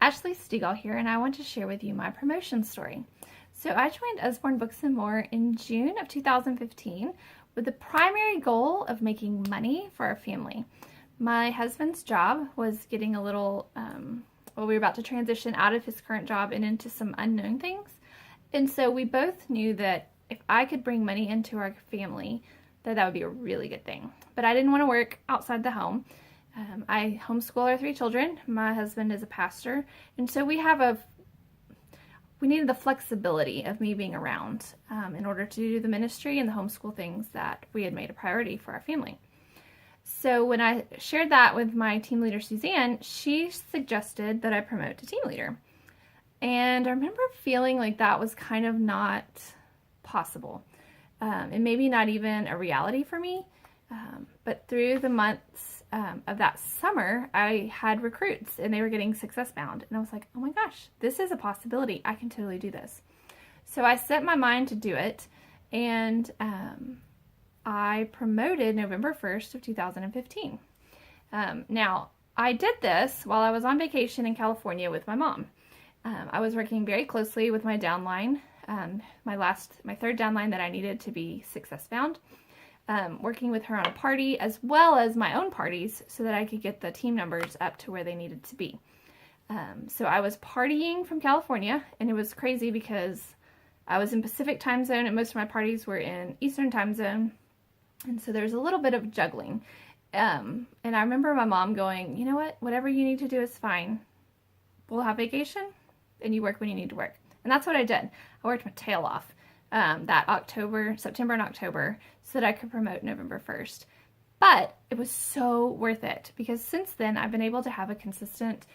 Ashleigh here, and I want to share with you my promotion story. So I joined Usborne Books & More in June of 2015 with the primary goal of making money for our family. My husband's job was getting a little, we were about to transition out of his current job and into some unknown things. And so we both knew that if I could bring money into our family, that would be a really good thing. But I didn't want to work outside the home. I homeschool our 3 children. My husband is a pastor, and so we needed the flexibility of me being around in order to do the ministry and the homeschool things that we had made a priority for our family. So when I shared that with my team leader, Suzanne, she suggested that I promote to team leader. And I remember feeling like that was kind of not possible, and maybe not even a reality for me. But through the months of that summer, I had recruits and they were getting Success Bound. And I was like, oh my gosh, this is a possibility. I can totally do this. So I set my mind to do it. And I promoted November 1st of 2015. Now, I did this while I was on vacation in California with my mom. I was working very closely with my downline, my third downline that I needed to be Success Bound. Working with her on a party as well as my own parties so that I could get the team numbers up to where they needed to be. So I was partying from California, and it was crazy because I was in Pacific time zone and most of my parties were in Eastern time zone. And so there's a little bit of juggling. And I remember my mom going, you know what, whatever you need to do is fine. We'll have vacation and you work when you need to work. And that's what I did. I worked my tail off. September and October, so that I could promote November 1st. But it was so worth it because since then I've been able to have a consistent,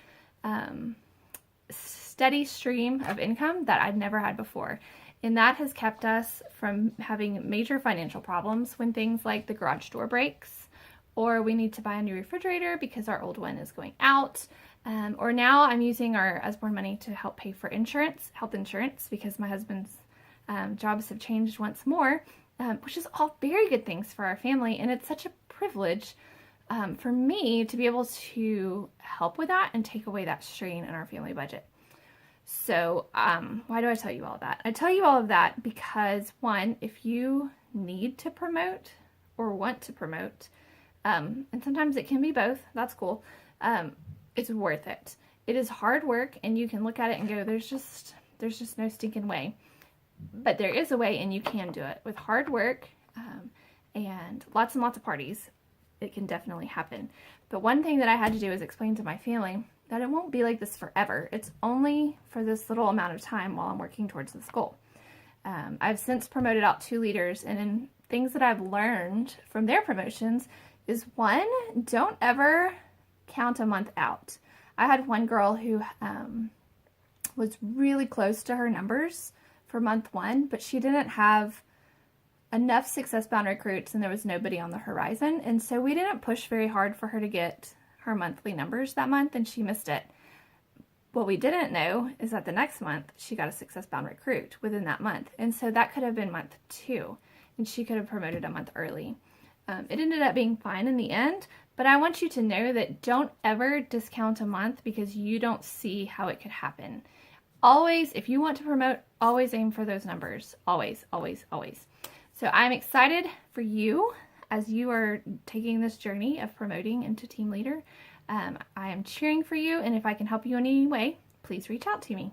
steady stream of income that I'd never had before. And that has kept us from having major financial problems when things like the garage door breaks, or we need to buy a new refrigerator because our old one is going out. Or now I'm using our Usborne money to help pay for health insurance, because my husband's jobs have changed once more, which is all very good things for our family. And it's such a privilege for me to be able to help with that and take away that strain in our family budget. So why do I tell you all of that? I tell you all of that because, one, if you need to promote or want to promote, and sometimes it can be both, that's cool, it's worth it. It is hard work, and you can look at it and go, there's just no stinking way. But there is a way, and you can do it with hard work and lots of parties. It can definitely happen. But one thing that I had to do is explain to my family that it won't be like this forever. It's only for this little amount of time while I'm working towards this goal. I've since promoted out 2 leaders, and in things that I've learned from their promotions is, one, don't ever count a month out. I had one girl who was really close to her numbers for month 1, but she didn't have enough Success Bound recruits and there was nobody on the horizon. And so we didn't push very hard for her to get her monthly numbers that month, and she missed it. What we didn't know is that the next month she got a Success Bound recruit within that month. And so that could have been month 2, and she could have promoted a month early. It ended up being fine in the end, but I want you to know that don't ever discount a month because you don't see how it could happen. Always, if you want to promote, always aim for those numbers. Always, always, always. So I'm excited for you as you are taking this journey of promoting into team leader. I am cheering for you, and if I can help you in any way, please reach out to me.